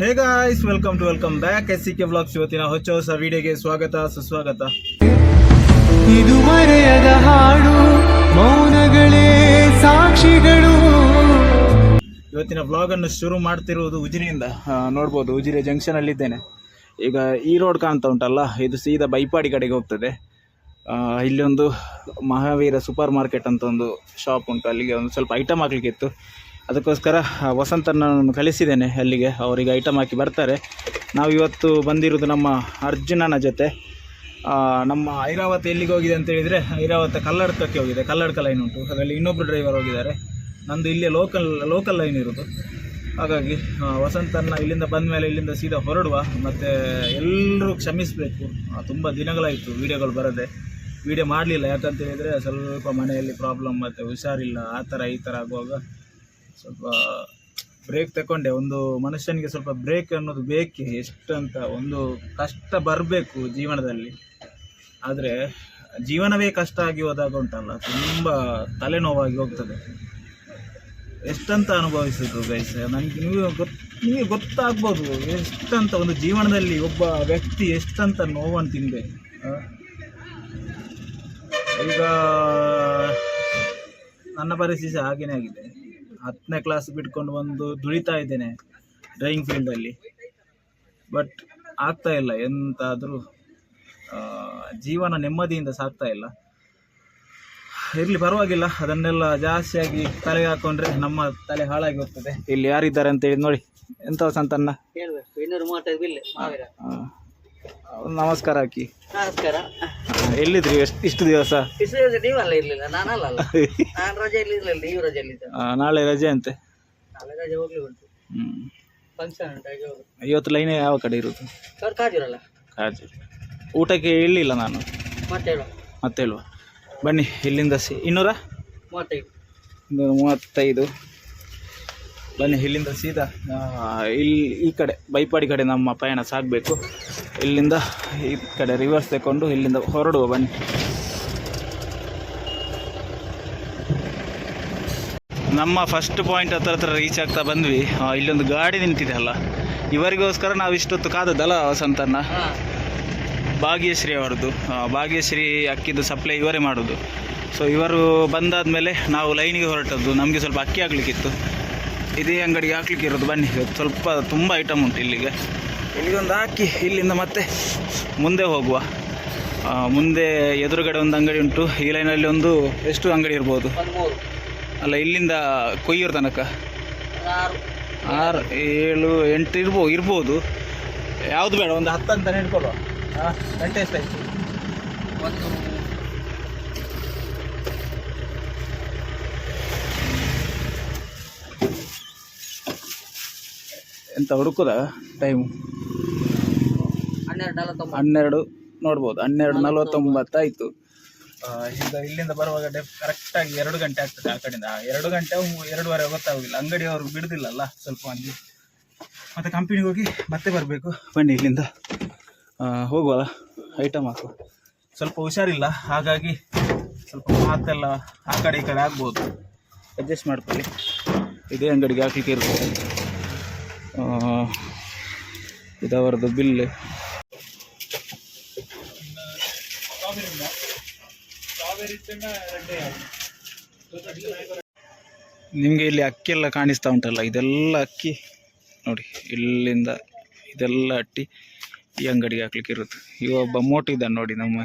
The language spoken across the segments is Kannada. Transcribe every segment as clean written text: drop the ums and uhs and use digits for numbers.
ಹೇ guys, welcome back SCK vlogs. ಇವತ್ತಿನ ಹೊಸ ವಿಡಿಯೋಗೆ ಸ್ವಾಗತ ಸುಸ್ವಾಗತ. ಇದು ಮರೆಯದ ಹಾಡು, ಮೌನಗಳೇ ಸಾಕ್ಷಿಗಳು. ಇವತ್ತಿನ ವ್ಲಾಗ್ ಅನ್ನು ಶುರು ಮಾಡ್ತಿರುವುದು ಉಜಿರೆಯಿಂದ. ನೋಡ್ಬೋದು, ಉಜಿರೆ ಜಂಕ್ಷನ್ ಅಲ್ಲಿ ಇದ್ದೇನೆ ಈಗ. ಈ ರೋಡ್ ಕಾಣ್ತಾ ಉಂಟಲ್ಲ, ಇದು ಸೀದಾ ಬೈಪಾಡಿ ಕಡೆಗೆ ಹೋಗ್ತದೆ. ಇಲ್ಲಿ ಒಂದು ಮಹಾವೀರ ಸೂಪರ್ ಮಾರ್ಕೆಟ್ ಅಂತ ಒಂದು ಶಾಪ್ ಉಂಟು. ಅಲ್ಲಿಗೆ ಒಂದು ಸ್ವಲ್ಪ ಐಟಮ್ ಹಾಕ್ಲಿಕ್ಕೆ ಇತ್ತು. ಅದಕ್ಕೋಸ್ಕರ ವಸಂತನನ್ನು ಕಳಿಸಿದ್ದೇನೆ ಅಲ್ಲಿಗೆ. ಅವರಿಗೆ ಐಟಮ್ ಹಾಕಿ ಬರ್ತಾರೆ. ನಾವು ಇವತ್ತು ಬಂದಿರೋದು ನಮ್ಮ ಅರ್ಜುನನ ಜೊತೆ. ನಮ್ಮ ಐರಾವತ ಎಲ್ಲಿಗೆ ಹೋಗಿದೆ ಅಂತ ಹೇಳಿದರೆ, ಐರಾವತ ಕಲ್ಲಡ್ಕಕ್ಕೆ ಹೋಗಿದೆ. ಕಲ್ಲಡ್ಕ ಲೈನ್ ಉಂಟು, ಅದರಲ್ಲಿ ಇನ್ನೊಬ್ಬರು ಡ್ರೈವರ್ ಹೋಗಿದ್ದಾರೆ. ನಂದು ಇಲ್ಲೇ ಲೋಕಲ್ ಲೈನ್ ಇರೋದು. ಹಾಗಾಗಿ ವಸಂತನ ಇಲ್ಲಿಂದ ಬಂದ ಮೇಲೆ ಇಲ್ಲಿಂದ ಸೀದಾ ಹೊರಡುವ. ಮತ್ತು ಎಲ್ಲರೂ ಕ್ಷಮಿಸಬೇಕು, ತುಂಬ ದಿನಗಳಾಯಿತು ವೀಡಿಯೋಗಳು ಬರದೆ. ವೀಡಿಯೋ ಮಾಡಲಿಲ್ಲ, ಯಾಕಂತ ಹೇಳಿದರೆ ಸ್ವಲ್ಪ ಮನೆಯಲ್ಲಿ ಪ್ರಾಬ್ಲಮ್ ಮತ್ತು ಹುಷಾರಿಲ್ಲ, ಆ ಥರ ಈ ಥರ ಆಗುವಾಗ ಸ್ವಲ್ಪ ಬ್ರೇಕ್ ತಗೊಂಡೆ. ಒಂದು ಮನುಷ್ಯನಿಗೆ ಸ್ವಲ್ಪ ಬ್ರೇಕ್ ಅನ್ನೋದು ಬೇಕೇ. ಎಷ್ಟಂತ ಒಂದು ಕಷ್ಟ ಬರಬೇಕು ಜೀವನದಲ್ಲಿ, ಆದರೆ ಜೀವನವೇ ಕಷ್ಟ ಆಗಿ ಹೋದಾಗ ಉಂಟಲ್ಲ, ತುಂಬ ತಲೆನೋವಾಗಿ ಹೋಗ್ತದೆ. ಎಷ್ಟಂತ ಅನುಭವಿಸೋದು ಗೈಸ್, ನನಗೆ ನಿಮಗೆ ಗೊತ್ತಾಗ್ಬೋದು ಎಷ್ಟಂತ ಒಂದು ಜೀವನದಲ್ಲಿ ಒಬ್ಬ ವ್ಯಕ್ತಿ ಎಷ್ಟಂತ ನೋವನ್ನು ತಿನ್ನಬೇಕು. ಈಗ ನನ್ನ ಪರಿಸ್ಥಿತಿ ಹಾಗೇನೇ ಆಗಿದೆ. 10ನೇ ಕ್ಲಾಸ್ ಬಿಟ್ಕೊಂಡು ಬಂದು ದುಡಿತಾ ಇದ್ದೇನೆ ಡ್ರೈವಿಂಗ್ ಫೀಲ್ಡಲ್ಲಿ. ಬಟ್ ಆಗ್ತಾ ಇಲ್ಲ, ಎಂತಾದರೂ ಜೀವನ ನೆಮ್ಮದಿಯಿಂದ ಸಾಗ್ತಾ ಇಲ್ಲ. ಇರಲಿ, ಪರವಾಗಿಲ್ಲ. ಅದನ್ನೆಲ್ಲ ಜಾಸ್ತಿಯಾಗಿ ತಲೆಗೆ ಹಾಕೊಂಡ್ರೆ ನಮ್ಮ ತಲೆ ಹಾಳಾಗಿ ಹೋಗ್ತದೆ. ಇಲ್ಲಿ ಯಾರಿದ್ದಾರೆ ಅಂತ ಹೇಳಿ ನೋಡಿ. ಎಂತ ಸಂತನ್ನ ನಮಸ್ಕಾರ ಹಾಕಿ. ನಮಸ್ಕಾರ. ಎಲ್ಲಿದ್ರಿ ಇಷ್ಟು ದಿವಸ? ನೀವಲ್ಲ ಇರ್ಲಿಲ್ಲ, ನಾನಲ್ಲ. ನಾನು ರಜೆಯಲ್ಲಿ ಇರ್ಲಿಲ್ಲ, ನೀವು ರಜೆಯಲ್ಲಿ. ನಾಳೆ ರಜೆ ಅಂತೆ. ನಾಳೆ ರಜೆ ಹೋಗ್ಲಿ ಉಂಟು, ಫಂಕ್ಷನ್ ಉಂಟು, ಹಾಗೆ ಹೋಗುದು. ಇವತ್ತು ಲೈನ್ ಯಾವ ಕಡೆ ಇರುವುದು? ಕಾಜೂರಲ್ಲ. ಕಾಜೂರು. ಊಟಕ್ಕೆ ಹೇಳಿಲ್ಲ ನಾನು, ಮತ್ತೆ ಹೇಳುವ. ಬನ್ನಿ, ಇಲ್ಲಿಂದ 235. ಬನ್ನಿ, ಇಲ್ಲಿಂದ ಸೀದಾ ಈ ಕಡೆ ಬೈಪಾಡಿ ಕಡೆ ನಮ್ಮ ಪಯಣ ಸಾಗಬೇಕು. ಇಲ್ಲಿಂದ ಈ ಕಡೆ ರಿವರ್ಸ್ ತಗೊಂಡು ಇಲ್ಲಿಂದ ಹೊರಡುವ. ಬನ್ನಿ. ನಮ್ಮ ಫಸ್ಟ್ ಪಾಯಿಂಟ್ ಹತ್ರ ರೀಚ್ ಆಗ್ತಾ ಬಂದ್ವಿ. ಇಲ್ಲೊಂದು ಗಾಡಿ ನಿಂತಿದೆ ಅಲ್ಲ, ಇವರಿಗೋಸ್ಕರ ನಾವು ಇಷ್ಟೊತ್ತು ಕಾದದ್ದಲ್ಲ ವಸಂತನ. ಭಾಗ್ಯಶ್ರೀ ಅವರದ್ದು. ಭಾಗ್ಯಶ್ರೀ ಅಕ್ಕಿದು ಸಪ್ಲೈ ಇವರೇ ಮಾಡೋದು. ಸೊ ಇವರು ಬಂದಾದಮೇಲೆ ನಾವು ಲೈನಿಗೆ ಹೊರಟದ್ದು. ನಮಗೆ ಸ್ವಲ್ಪ ಅಕ್ಕಿ ಹಾಕ್ಲಿಕ್ಕಿತ್ತು, ಇದೇ ಅಂಗಡಿಗೆ ಹಾಕ್ಲಿಕ್ಕೆ ಇರೋದು. ಬನ್ನಿ, ಸ್ವಲ್ಪ ತುಂಬ ಐಟಮ್ ಉಂಟು ಇಲ್ಲಿಗೊಂದು ಹಾಕಿ ಇಲ್ಲಿಂದ ಮತ್ತೆ ಮುಂದೆ ಹೋಗುವ. ಮುಂದೆ ಎದುರುಗಡೆ ಒಂದು ಅಂಗಡಿ ಉಂಟು. ಈ ಲೈನಲ್ಲಿ ಒಂದು ಎಷ್ಟು ಅಂಗಡಿ ಇರ್ಬೋದು ಅಲ್ಲ, ಇಲ್ಲಿಂದ ಕೊಯ್ಯೂರು ತನಕ 6, 7, 8 ಇರ್ಬೋದು. ಯಾವುದು ಬೇಡ, ಒಂದು 10 ಅಂತ ಹಿಡ್ಕೊಳ್ಳುವ. ಗಂಟೆ ಎಷ್ಟಾಯ್ತು? ಎಂತ ಹುಡುಕುದ ಟೈಮು? 12 ನೋಡ್ಬೋದು. 12:49 ಆಯಿತು. ಈಗ ಇಲ್ಲಿಂದ ಬರುವಾಗ ಕರೆಕ್ಟಾಗಿ 2 ಗಂಟೆ ಆಗ್ತದೆ. ಆ ಕಡೆಯಿಂದ 2 ಗಂಟೆ 2:15 ಗೊತ್ತಾಗೋದಿಲ್ಲ. ಅಂಗಡಿಯವರು ಬಿಡುದಿಲ್ಲಲ್ಲ ಸ್ವಲ್ಪ ಮಂದಿ. ಮತ್ತು ಕಂಪನಿಗೆ ಹೋಗಿ ಮತ್ತೆ ಬರಬೇಕು. ಬನ್ನಿ, ಇಲ್ಲಿಂದ ಹೋಗುವಲ್ಲ, ಐಟಮ್ ಹಾಕುವ. ಸ್ವಲ್ಪ ಹುಷಾರಿಲ್ಲ, ಹಾಗಾಗಿ ಸ್ವಲ್ಪ ಮಾತೆಲ್ಲ ಆ ಕಡೆ ಈ ಕಡೆ ಆಗ್ಬೋದು. ಅಡ್ಜಸ್ಟ್ ಮಾಡ್ಕೊಳ್ಳಿ. ಇದೇ ಅಂಗಡಿಗೆ ಹಾಕಲಿಕ್ಕೆ ಇರ್ಬೋದು. ಇದವರದ್ದು ಬಿಲ್. ನಿಮಗೆ ಇಲ್ಲಿ ಅಕ್ಕಿ ಎಲ್ಲ ಕಾಣಿಸ್ತಾ ಉಂಟಲ್ಲ, ಇದೆಲ್ಲ ಅಕ್ಕಿ ನೋಡಿ. ಇಲ್ಲಿಂದ ಇದೆಲ್ಲ ಅಟ್ಟಿ ಈ ಅಂಗಡಿಗೆ ಹಾಕ್ಲಿಕ್ಕೆ ಇರುತ್ತೆ. ಒಬ್ಬ ಮೋಟು ಇದ್ದಾನೆ ನೋಡಿ ನಮ್ಮ.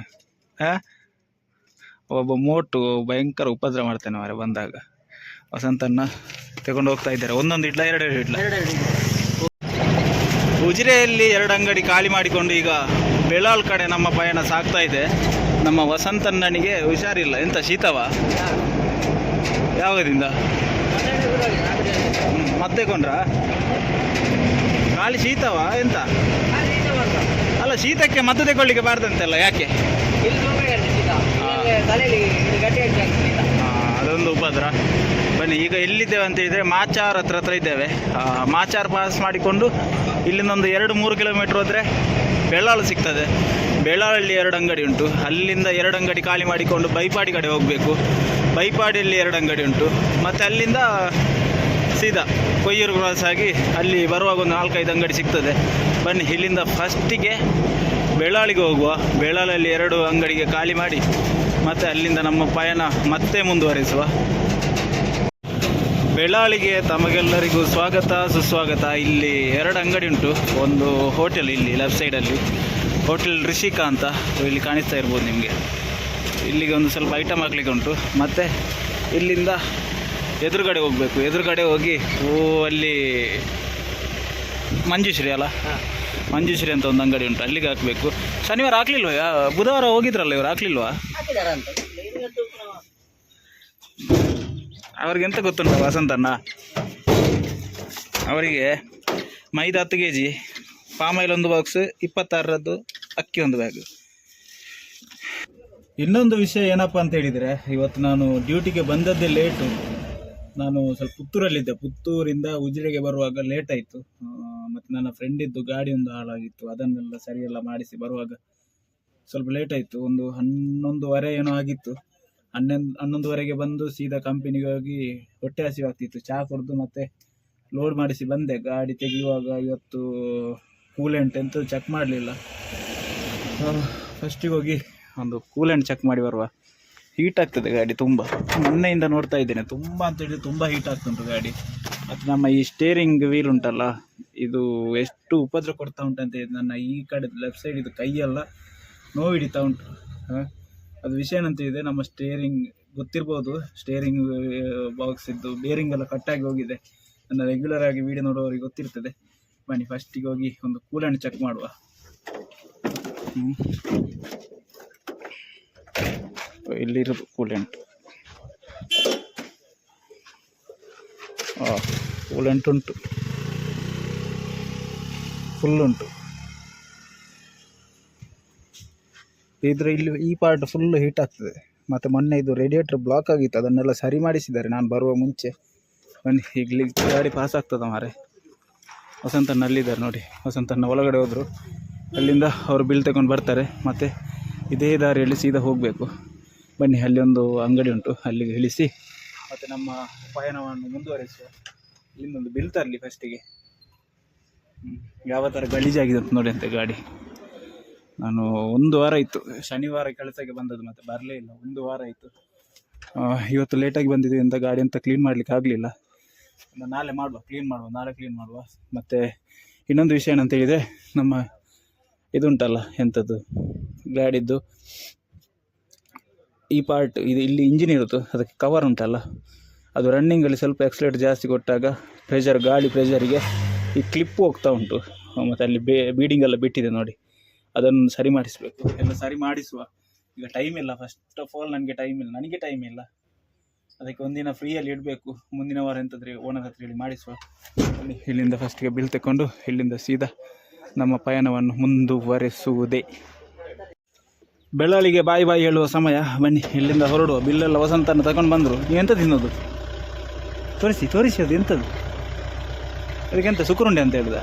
ಒಬ್ಬ ಮೋಟು ಭಯಂಕರ ಉಪದ್ರ ಮಾಡ್ತಾನೆ ಮಾರೆ. ಬಂದಾಗ ವಸಂತನ್ನ ತಗೊಂಡು ಹೋಗ್ತಾ ಇದ್ದಾರೆ. ಒಂದೊಂದು ಇಡ್ಲ, 2 ಇಡ್ಲ. ಉಜಿರೆಯಲ್ಲಿ 2 ಅಂಗಡಿ ಖಾಲಿ ಮಾಡಿಕೊಂಡು ಈಗ ಬೆಳಾಲ್ ಕಡೆ ನಮ್ಮ ಪಯಣ ಸಾಗ್ತಾ ಇದೆ. ನಮ್ಮ ವಸಂತಣ್ಣನಿಗೆ ಹುಷಾರಿಲ್ಲ. ಎಂತ ಶೀತವ? ಯಾವಾಗದಿಂದ? ಮತ್ತೆ ಕೊಂಡ್ರ? ಖಾಲಿ ಶೀತವ ಎಂತ? ಅಲ್ಲ, ಶೀತಕ್ಕೆ ಮದ್ದು ತಗೊಳ್ಳಿಕ್ಕೆ ಬಾರ್ದಂತೆಲ್ಲ, ಯಾಕೆ? ಅದೊಂದು ಉಪದ್ರ. ಬನ್ನಿ, ಈಗ ಎಲ್ಲಿದ್ದೇವೆ ಅಂತ ಹೇಳಿದರೆ ಮಾಚಾರ್ ಹತ್ರ ಇದ್ದೇವೆ. ಮಾಚಾರ್ ಪಾಸ್ ಮಾಡಿಕೊಂಡು ಇಲ್ಲಿಂದ ಒಂದು 2-3 ಕಿಲೋಮೀಟ್ರ್ ಹೋದರೆ ಬೆಳ್ಳಾಳು ಸಿಗ್ತದೆ. ಬೆಳ್ಳಾಳಲ್ಲಿ 2 ಅಂಗಡಿ ಉಂಟು. ಅಲ್ಲಿಂದ 2 ಅಂಗಡಿ ಖಾಲಿ ಮಾಡಿಕೊಂಡು ಬೈಪಾಡಿ ಕಡೆ ಹೋಗಬೇಕು. ಬೈಪಾಡಿಯಲ್ಲಿ 2 ಅಂಗಡಿ ಉಂಟು. ಮತ್ತು ಅಲ್ಲಿಂದ ಸೀದಾ ಕೊಯ್ಯೂರು ಕ್ರಾಸ್ ಆಗಿ ಅಲ್ಲಿ ಬರುವಾಗ ಒಂದು 4-5 ಅಂಗಡಿ ಸಿಗ್ತದೆ. ಬನ್ನಿ ಇಲ್ಲಿಂದ ಫಸ್ಟಿಗೆ ಬೆಳ್ಳಾಳಿಗೆ ಹೋಗುವ. ಬೆಳ್ಳಾಳಲ್ಲಿ 2 ಅಂಗಡಿಗೆ ಖಾಲಿ ಮಾಡಿ ಮತ್ತು ಅಲ್ಲಿಂದ ನಮ್ಮ ಪಯಣ ಮತ್ತೆ ಮುಂದುವರಿಸುವ. ಬೆಳ್ಳಾಳಿಗೆ ತಮಗೆಲ್ಲರಿಗೂ ಸ್ವಾಗತ ಸುಸ್ವಾಗತ. ಇಲ್ಲಿ 2 ಅಂಗಡಿ ಉಂಟು. ಒಂದು ಹೋಟೆಲ್ ಇಲ್ಲಿ ಲೆಫ್ಟ್ ಸೈಡಲ್ಲಿ, ಹೋಟೆಲ್ ರಿಷಿಕಾ ಅಂತ ಇಲ್ಲಿ ಕಾಣಿಸ್ತಾ ಇರ್ಬೋದು ನಿಮಗೆ. ಇಲ್ಲಿಗೆ ಒಂದು ಸ್ವಲ್ಪ ಐಟಮ್ ಹಾಕ್ಲಿಕ್ಕೆ ಉಂಟು. ಮತ್ತು ಇಲ್ಲಿಂದ ಎದುರುಗಡೆ ಹೋಗಬೇಕು. ಎದುರುಗಡೆ ಹೋಗಿ ಅಲ್ಲಿ ಮಂಜುಶ್ರೀ ಅಲ್ಲ, ಮಂಜುಶ್ರೀ ಅಂತ ಒಂದು ಅಂಗಡಿ ಉಂಟು, ಅಲ್ಲಿಗೆ ಹಾಕಬೇಕು. ಶನಿವಾರ ಹಾಕ್ಲಿಲ್ವಾ? ಬುಧವಾರ ಹೋಗಿದ್ರಲ್ಲ ಇವ್ರು, ಹಾಕ್ಲಿಲ್ವಾ? ಅವ್ರಿಗೆಂತ ಗೊತ್ತುಂಟ ವಸಂತಣ್ಣ, ಅವರಿಗೆ ಮೈದಾ 10 kg, ಪಾಮಾಯಿಲ್ 1 ಬಾಕ್ಸ್, 26ರದ್ದು ಅಕ್ಕಿ 1 ಬ್ಯಾಗ್. ಇನ್ನೊಂದು ವಿಷಯ ಏನಪ್ಪ ಅಂತ ಹೇಳಿದರೆ, ಇವತ್ತು ನಾನು ಡ್ಯೂಟಿಗೆ ಬಂದದ್ದೇ ಲೇಟು. ನಾನು ಸ್ವಲ್ಪ ಪುತ್ತೂರಲ್ಲಿದ್ದೆ. ಪುತ್ತೂರಿಂದ ಉಜಿರೆಗೆ ಬರುವಾಗ ಲೇಟ್ ಆಯಿತು. ಮತ್ತು ನನ್ನ ಫ್ರೆಂಡಿದ್ದು ಗಾಡಿ ಒಂದು ಹಾಳಾಗಿತ್ತು, ಅದನ್ನೆಲ್ಲ ಸರಿಯೆಲ್ಲ ಮಾಡಿಸಿ ಬರುವಾಗ ಸ್ವಲ್ಪ ಲೇಟ್ ಆಯಿತು. ಒಂದು 11:15 ಏನೋ ಆಗಿತ್ತು. 11:30ಗೆ ಬಂದು ಸೀದಾ ಕಂಪನಿಗೆ ಹೋಗಿ ಹೊಟ್ಟೆ ಹಸಿವಾಗ್ತಿತ್ತು. ಚಹಾ ಕುಡಿದು ಮತ್ತೆ ಲೋಡ್ ಮಾಡಿಸಿ ಬಂದೆ. ಗಾಡಿ ತೆಗೆಯುವಾಗ ಇವತ್ತು ಕೂಲೆಂಟ್ ಅಂತೂ ಚೆಕ್ ಮಾಡಲಿಲ್ಲ. ಫಸ್ಟಿಗೆ ಹೋಗಿ ಒಂದು ಕೂಲೆಂಟ್ ಚೆಕ್ ಮಾಡಿ ಬರುವ. ಹೀಟ್ ಆಗ್ತದೆ ಗಾಡಿ ತುಂಬ. ಮೊನ್ನೆಯಿಂದ ನೋಡ್ತಾ ಇದ್ದೇನೆ, ತುಂಬ ಅಂತ ಹೇಳಿದ್ರೆ ತುಂಬ ಹೀಟ್ ಆಗ್ತುಂಟು ಗಾಡಿ. ಮತ್ತು ನಮ್ಮ ಈ ಸ್ಟೇರಿಂಗ್ ವೀಲ್ ಉಂಟಲ್ಲ, ಇದು ಎಷ್ಟು ಉಪದ್ರ ಕೊಡ್ತಾ ಉಂಟಂತ ಹೇಳಿದ್ರೆ, ನನ್ನ ಈ ಕಡೆ ಲೆಫ್ಟ್ ಸೈಡ್ ಇದು ಕೈಯೆಲ್ಲ ನೋವು ಹಿಡಿತಾ ಉಂಟು. ಅದು ವಿಷಯ ಏನಂತ ಇದೆ, ನಮ್ಮ ಸ್ಟೇರಿಂಗ್ ಗೊತ್ತಿರ್ಬೋದು, ಸ್ಟೇರಿಂಗ್ ಬಾಕ್ಸ್ ಇದ್ದು ಬೇರಿಂಗ್ ಎಲ್ಲ ಕಟ್ಟಾಗಿ ಹೋಗಿದೆ. ನನ್ನ ರೆಗ್ಯುಲರ್ ಆಗಿ ವೀಡಿಯೋ ನೋಡೋರಿಗೆ ಗೊತ್ತಿರ್ತದೆ. ಬನ್ನಿ ಫಸ್ಟಿಗೆ ಹೋಗಿ ಒಂದು ಕೂಲೆಂಟ್ ಚೆಕ್ ಮಾಡುವ. ಇಲ್ಲಿರೋದು ಕೂಲೆಂಟ್. ಕೂಲೆಂಟ್ ಉಂಟು, ಫುಲ್ ಉಂಟು. ಇದ್ರೆ ಇಲ್ಲಿ ಈ ಪಾರ್ಟ್ ಫುಲ್ ಹೀಟ್ ಆಗ್ತದೆ. ಮತ್ತು ಮೊನ್ನೆ ಇದು ರೇಡಿಯೇಟರ್ ಬ್ಲಾಕ್ ಆಗಿತ್ತು, ಅದನ್ನೆಲ್ಲ ಸರಿ ಮಾಡಿಸಿದ್ದಾರೆ ನಾನು ಬರುವ ಮುಂಚೆ. ಬನ್ನಿ ಈಗಲಿ ಗಾಡಿ ಪಾಸ್ ಆಗ್ತದೆ ಮಾರೆ. ವಸಂತಣ್ಣ ಅಲ್ಲಿದ್ದಾರೆ ನೋಡಿ. ವಸಂತಣ್ಣ ಒಳಗಡೆ ಹೋದರು, ಅಲ್ಲಿಂದ ಅವರು ಬಿಲ್ ತಗೊಂಡು ಬರ್ತಾರೆ. ಮತ್ತು ಇದೇ ದಾರಿಯಲ್ಲಿ ಸೀದಾ ಹೋಗಬೇಕು. ಬನ್ನಿ ಅಲ್ಲಿ ಒಂದು ಅಂಗಡಿ ಉಂಟು, ಅಲ್ಲಿಗೆ ಇಳಿಸಿ ಮತ್ತು ನಮ್ಮ ಪಯಣವನ್ನು ಮುಂದುವರಿಸುವ. ಇಲ್ಲಿಂದೊಂದು ಬಿಲ್ ತರಲಿ ಫಸ್ಟಿಗೆ. ಯಾವ ಥರ ಗಲೀಜಾಗಿದೆ ಅಂತ ನೋಡಿ ಅಂತೆ ಗಾಡಿ. ನಾನು 1 ವಾರ ಆಯಿತು, ಶನಿವಾರ ಕೆಲಸಕ್ಕೆ ಬಂದದ್ದು, ಮತ್ತು ಬರಲೇ ಇಲ್ಲ. 1 ವಾರ ಆಯಿತು. ಇವತ್ತು ಲೇಟಾಗಿ ಬಂದಿದೆ ಅಂತ ಗಾಡಿ ಅಂತ ಕ್ಲೀನ್ ಮಾಡಲಿಕ್ಕೆ ಆಗಲಿಲ್ಲ. ನಾಳೆ ಮಾಡುವ, ನಾಳೆ ಕ್ಲೀನ್ ಮಾಡುವ. ಮತ್ತು ಇನ್ನೊಂದು ವಿಷಯ ಏನಂತ ಹೇಳಿದರೆ, ನಮ್ಮ ಇದುಂಟಲ್ಲ ಎಂಥದ್ದು ಗಾಡಿದ್ದು ಈ ಪಾರ್ಟ್, ಇದು ಇಲ್ಲಿ ಇಂಜಿನ್ ಇರುತ್ತೆ, ಅದಕ್ಕೆ ಕವರ್ ಉಂಟಲ್ಲ, ಅದು ರನ್ನಿಂಗಲ್ಲಿ ಸ್ವಲ್ಪ ಎಕ್ಸಲೇಟ್ ಜಾಸ್ತಿ ಕೊಟ್ಟಾಗ ಗಾಳಿ ಪ್ರೆಷರಿಗೆ ಈ ಕ್ಲಿಪ್ಪು ಹೋಗ್ತಾ ಉಂಟು. ಮತ್ತು ಅಲ್ಲಿ ಬೀಡಿಂಗೆಲ್ಲ ಬಿಟ್ಟಿದೆ ನೋಡಿ, ಅದನ್ನು ಸರಿ ಮಾಡಿಸಬೇಕು. ಎಲ್ಲ ಸರಿ ಮಾಡಿಸುವ. ಈಗ ಟೈಮ್ ಇಲ್ಲ, ಫಸ್ಟ್ ಆಫ್ ಆಲ್ ನನಗೆ ಟೈಮ್ ಇಲ್ಲ. ಅದಕ್ಕೆ ಒಂದಿನ ಫ್ರೀಯಲ್ಲಿ ಇಡಬೇಕು. ಮುಂದಿನ ವಾರ ಎಂತಾದರೆ ಓನರ್ ಹತ್ರ ಹೇಳಿ ಮಾಡಿಸುವ. ಇಲ್ಲಿಂದ ಫಸ್ಟಿಗೆ ಬಿಲ್ ತಗೊಂಡು ಇಲ್ಲಿಂದ ಸೀದಾ ನಮ್ಮ ಪಯಣವನ್ನು ಮುಂದುವರೆಸುವುದೇ. ಬೆಳ್ಳಾಳಿಗೆ ಬಾಯಿ ಹೇಳುವ ಸಮಯ. ಬನ್ನಿ ಇಲ್ಲಿಂದ ಹೊರಡುವ. ಬಿಲ್ಲೆಲ್ಲ ವಸಂತನ ತಗೊಂಡು ಬಂದರು. ನೀವೆಂತ ತಿನ್ನೋದು? ತೋರಿಸಿ ಅದು ಎಂಥದ್ದು? ಅದಕ್ಕೆಂತ ಸುಕ್ರುಂಡೆ ಅಂತ ಹೇಳಿದ?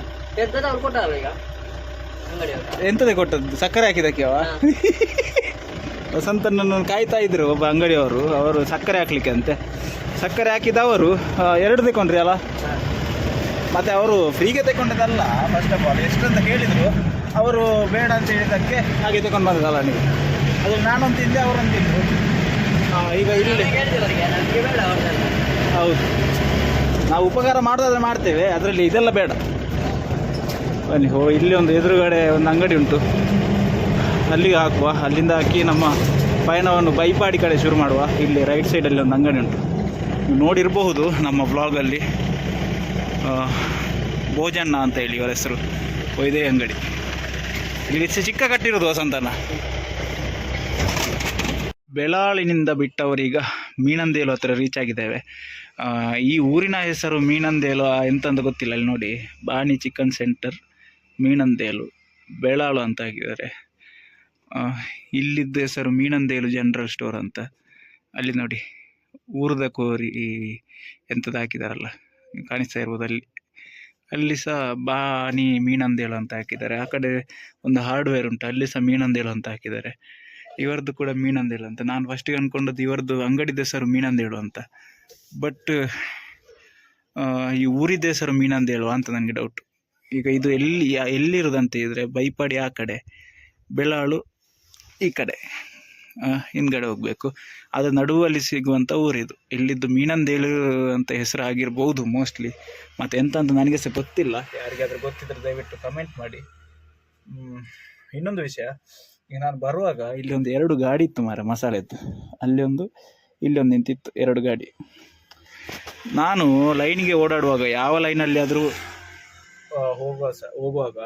ಎಂಥದೇ ಕೊಟ್ಟದ್ದು? ಸಕ್ಕರೆ ಹಾಕಿದಕ್ಕೆ ಅವ ವಸಂತನನ್ನು ಕಾಯ್ತಾ ಇದ್ರು ಒಬ್ಬ ಅಂಗಡಿಯವರು. ಅವರು ಸಕ್ಕರೆ ಹಾಕ್ಲಿಕ್ಕೆ ಅಂತೆ. ಸಕ್ಕರೆ ಹಾಕಿದವರು 2 ತಗೊಂಡ್ರಿ ಅಲ್ಲ. ಮತ್ತು ಅವರು ಫ್ರೀಗೆ ತಗೊಂಡಿದ್ದಲ್ಲ. ಫಸ್ಟ್ ಆಫ್ ಆಲ್ ಎಷ್ಟು ಅಂತ ಕೇಳಿದರು, ಅವರು ಬೇಡ ಅಂತ ಹೇಳಿದ್ದಕ್ಕೆ ಹಾಗೆ ತಗೊಂಡು ಬಂದದಲ್ಲ ನೀವು. ಅದು ನಾನೊಂದು ತಿಂದೆ, ಅವರೊಂದು ತಿಂದರು. ಈಗ ಇಲ್ಲಿ ಹೌದು, ನಾವು ಉಪಕಾರ ಮಾಡೋದಾದ್ರೆ ಮಾಡ್ತೇವೆ, ಅದರಲ್ಲಿ ಇದೆಲ್ಲ ಬೇಡ. ಬನ್ನಿ ಇಲ್ಲಿ ಒಂದು ಎದುರುಗಡೆ ಒಂದು ಅಂಗಡಿ ಉಂಟು, ಅಲ್ಲಿಗೆ ಹಾಕುವ. ಅಲ್ಲಿಂದ ಹಾಕಿ ನಮ್ಮ ಪಯಣವನ್ನು ಬೈಪಾಡಿ ಕಡೆ ಶುರು ಮಾಡುವ. ಇಲ್ಲಿ ರೈಟ್ ಸೈಡಲ್ಲಿ ಒಂದು ಅಂಗಡಿ ಉಂಟು, ನೀವು ನೋಡಿರಬಹುದು ನಮ್ಮ ಬ್ಲಾಗಲ್ಲಿ. ಭೋಜಣ್ಣ ಅಂತ ಹೇಳಿ ಇವರ ಹೆಸರು. ಇದೇ ಅಂಗಡಿ. ಇಲ್ಲಿ ಚಿಕ್ಕ ಕಟ್ಟಿರೋದು ವಸಂತನ. ಬೆಳಾಳಿನಿಂದ ಬಿಟ್ಟವರೀಗ ಮೀನಂದೇಲು ಹತ್ರ ರೀಚ್ ಆಗಿದ್ದೇವೆ. ಈ ಊರಿನ ಹೆಸರು ಮೀನಂದೇಲು ಎಂತಂತ ಗೊತ್ತಿಲ್ಲ. ಅಲ್ಲಿ ನೋಡಿ, ಬಾಣಿ ಚಿಕನ್ ಸೆಂಟರ್ ಮೀನಂದೇಲು ಬೆಳಾಳು ಅಂತ ಹಾಕಿದ್ದಾರೆ. ಇಲ್ಲಿದ್ದ ಹೆಸರು ಮೀನಂದೇಲು ಜನರಲ್ ಸ್ಟೋರ್ ಅಂತ. ಅಲ್ಲಿ ನೋಡಿ ಊರದ ಕೋರಿ ಎಂಥದ್ದು ಹಾಕಿದಾರಲ್ಲ, ಕಾಣಿಸ್ತಾ ಇರ್ಬೋದು. ಅಲ್ಲಿ ಸಹ ಬಾಣಿ ಮೀನಂದೇಳು ಅಂತ ಹಾಕಿದ್ದಾರೆ. ಆ ಕಡೆ ಒಂದು ಹಾರ್ಡ್ವೇರ್ ಉಂಟು, ಅಲ್ಲಿ ಸಹ ಮೀನಂದೇಳು ಅಂತ ಹಾಕಿದ್ದಾರೆ. ಇವರದ್ದು ಕೂಡ ಮೀನಂದೇಳು ಅಂತ. ನಾನು ಫಸ್ಟಿಗೆ ಅಂದ್ಕೊಂಡದ್ದು ಇವರದ್ದು ಅಂಗಡಿದ ಹೆಸರು ಮೀನಂದೇಳು ಅಂತ. ಬಟ್ ಈ ಊರಿದ್ದ ಹೆಸರು ಮೀನಂದ ಹೇಳುವ ಅಂತ ನನಗೆ ಡೌಟ್. ಈಗ ಇದು ಎಲ್ಲಿರೋದಂತ ಇದ್ರೆ ಬೈಪಾಡಿ ಆ ಕಡೆ, ಬೆಳಾಳು ಈ ಕಡೆ ಹಿಂದ್ಗಡೆ ಹೋಗಬೇಕು. ಅದರ ನಡುವಲ್ಲಿ ಸಿಗುವಂಥ ಊರಿದು. ಇಲ್ಲಿದ್ದು ಮೀನಂದೇಳು ಅಂತ ಹೆಸರು ಆಗಿರ್ಬೋದು ಮೋಸ್ಟ್ಲಿ. ಮತ್ತು ಎಂತ ಅಂತ ನನಗೆ ಸಹ ಗೊತ್ತಿಲ್ಲ. ಯಾರಿಗಾದ್ರೂ ಗೊತ್ತಿದ್ರೆ ದಯವಿಟ್ಟು ಕಮೆಂಟ್ ಮಾಡಿ. ಇನ್ನೊಂದು ವಿಷಯ, ಈಗ ನಾನು ಬರುವಾಗ ಇಲ್ಲಿ ಒಂದು 2 ಗಾಡಿ ಇತ್ತು ಮಾರ, ಮಸಾಲೆದ್ದು. ಅಲ್ಲಿ ಒಂದು ಇಲ್ಲೊಂದು ನಿಂತಿತ್ತು, 2 ಗಾಡಿ. ನಾನು ಲೈನಿಗೆ ಓಡಾಡುವಾಗ ಯಾವ ಲೈನಲ್ಲಿ ಆದರೂ ಹೋಗುವಾಗ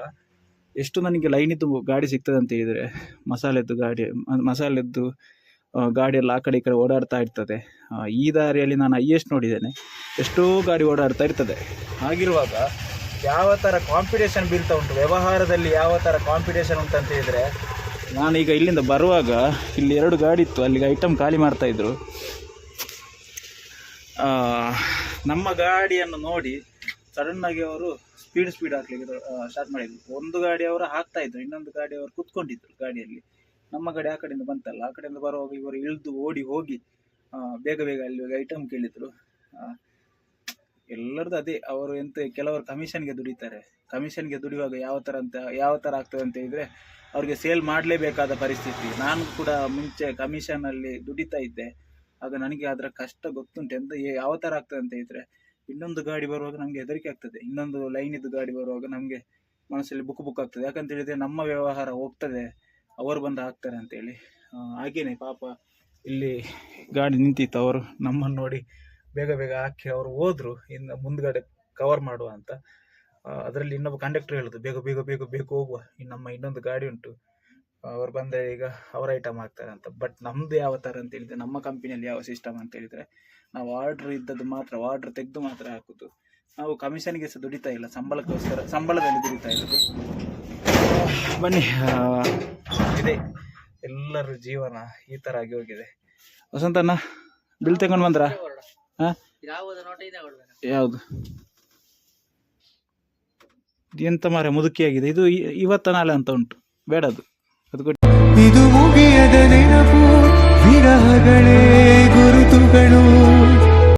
ಎಷ್ಟು ನನಗೆ ಲೈನಿದ್ದು ಗಾಡಿ ಸಿಗ್ತದೆ ಅಂತ ಹೇಳಿದರೆ, ಮಸಾಲೆದ್ದು ಗಾಡಿಯೆಲ್ಲ ಆ ಕಡೆ ಈ ಕಡೆ ಓಡಾಡ್ತಾ ಇರ್ತದೆ. ಈ ದಾರಿಯಲ್ಲಿ ನಾನು ಹೈಯೆಸ್ಟ್ ನೋಡಿದ್ದೇನೆ, ಎಷ್ಟೋ ಗಾಡಿ ಓಡಾಡ್ತಾ ಇರ್ತದೆ. ಹಾಗಿರುವಾಗ ಯಾವ ಥರ ಕಾಂಪಿಟೇಷನ್ ಬೀಳ್ತಾ ಉಂಟು, ವ್ಯವಹಾರದಲ್ಲಿ ಯಾವ ಥರ ಕಾಂಪಿಟೇಷನ್ ಉಂಟು ಅಂತ ಹೇಳಿದರೆ, ನಾನೀಗ ಇಲ್ಲಿಂದ ಬರುವಾಗ ಇಲ್ಲಿ 2 ಗಾಡಿ ಇತ್ತು, ಅಲ್ಲಿಗೆ ಐಟಮ್ ಖಾಲಿ ಮಾಡ್ತಾಯಿದ್ರು. ನಮ್ಮ ಗಾಡಿಯನ್ನು ನೋಡಿ ಸಡನ್ನಾಗಿ ಅವರು ಸ್ಪೀಡ್ ಹಾಕ್ಲಿಕ್ಕೆ ಸ್ಟಾರ್ಟ್ ಮಾಡಿದ್ರು. ಒಂದು ಗಾಡಿ ಅವರು ಹಾಕ್ತಾಯಿದ್ರು, ಇನ್ನೊಂದು ಗಾಡಿ ಅವರು ಕೂತ್ಕೊಂಡಿದ್ರು ಗಾಡಿಯಲ್ಲಿ. ನಮ್ಮ ಗಾಡಿ ಆ ಕಡೆಯಿಂದ ಬಂತಲ್ಲ, ಆ ಕಡೆಯಿಂದ ಬರುವಾಗ ಇವರು ಇಳಿದು ಓಡಿ ಹೋಗಿ ಬೇಗ ಅಲ್ಲಿ ಐಟಮ್ ಕೇಳಿದ್ರು. ಎಲ್ಲರದ್ದು ಅದೇ, ಅವರು ಕೆಲವರು ಕಮಿಷನ್ಗೆ ದುಡಿತಾರೆ. ಕಮಿಷನ್ಗೆ ದುಡಿಯುವಾಗ ಯಾವ ಥರ ಆಗ್ತದೆ ಅಂತ ಹೇಳಿದರೆ, ಅವ್ರಿಗೆ ಸೇಲ್ ಮಾಡಲೇಬೇಕಾದ ಪರಿಸ್ಥಿತಿ. ನಾನು ಕೂಡ ಮುಂಚೆ ಕಮಿಷನಲ್ಲಿ ದುಡಿತಾ ಇದ್ದೆ, ಆಗ ನನಗೆ ಅದರ ಕಷ್ಟ ಗೊತ್ತುಂಟು. ಯಾವ ಥರ ಆಗ್ತದೆ ಅಂತ ಹೇಳಿದರೆ, ಇನ್ನೊಂದು ಗಾಡಿ ಬರುವಾಗ ನಮಗೆ ಹೆದರಿಕೆ ಆಗ್ತದೆ, ಇನ್ನೊಂದು ಲೈನಿದ್ದು ಗಾಡಿ ಬರುವಾಗ ನಮಗೆ ಮನಸ್ಸಲ್ಲಿ ಬುಕ್ ಆಗ್ತದೆ. ಯಾಕಂತ ಹೇಳಿದರೆ ನಮ್ಮ ವ್ಯವಹಾರ ಹೋಗ್ತದೆ, ಅವರು ಬಂದು ಹಾಕ್ತಾರೆ ಅಂತೇಳಿ. ಹಾಗೇನೆ ಪಾಪ ಇಲ್ಲಿ ಗಾಡಿ ನಿಂತಿತ್ತು, ಅವರು ನಮ್ಮನ್ನು ನೋಡಿ ಬೇಗ ಹಾಕಿ ಅವರು ಹೋದರು, ಇನ್ನು ಮುಂದ್ಗಡೆ ಕವರ್ ಮಾಡುವ ಅಂತ. ಅದರಲ್ಲಿ ಇನ್ನೊಬ್ಬ ಕಂಡಕ್ಟರ್ ಹೇಳೋದು, ಬೇಗ ಹೋಗುವ, ನಮ್ಮ ಇನ್ನೊಂದು ಗಾಡಿ ಉಂಟು, ಅವ್ರು ಬಂದರೆ ಈಗ ಅವರ ಐಟಮ್ ಹಾಕ್ತಾರೆ ಅಂತ. ಬಟ್ ನಮ್ಮದು ಯಾವ ಥರ ಅಂತ ಹೇಳಿದರೆ, ನಮ್ಮ ಕಂಪನಿಯಲ್ಲಿ ಯಾವ ಸಿಸ್ಟಮ್ ಅಂತ ಹೇಳಿದರೆ, ನಾವು ಆರ್ಡ್ರ್ ಇದ್ದದ್ದು ಮಾತ್ರ ಆರ್ಡ್ರ್ ತೆಗೆದು ಮಾತ್ರ ಹಾಕೋದು. ನಾವು ಕಮಿಷನ್ಗೆ ಸಹ ದುಡಿತಾ ಇಲ್ಲ, ಸಂಬಳದಲ್ಲಿ ದುಡಿತಾ ಇರೋದು. ಬನ್ನಿ, ಇದೆ ಎಲ್ಲರ ಜೀವನ ಈ ಥರ ಆಗಿ ಹೋಗಿದೆ. ವಸಂತಣ್ಣ ಬಿಲ್ ತಗೊಂಡು ಬಂದ್ರ? ಯಾವುದು ಎಂತ ಮಾರೆ ಮುದುಕಿಯಾಗಿದೆ ಇದು, ಇವತ್ತ ನಾಳೆ ಅಂತ ಉಂಟು, ಬೇಡದು ಅದು. ಇದು ಮುಗಿಯದ ನೆನಪು, ವಿರಹಗಳೇ ಗುರುತುಗಳು.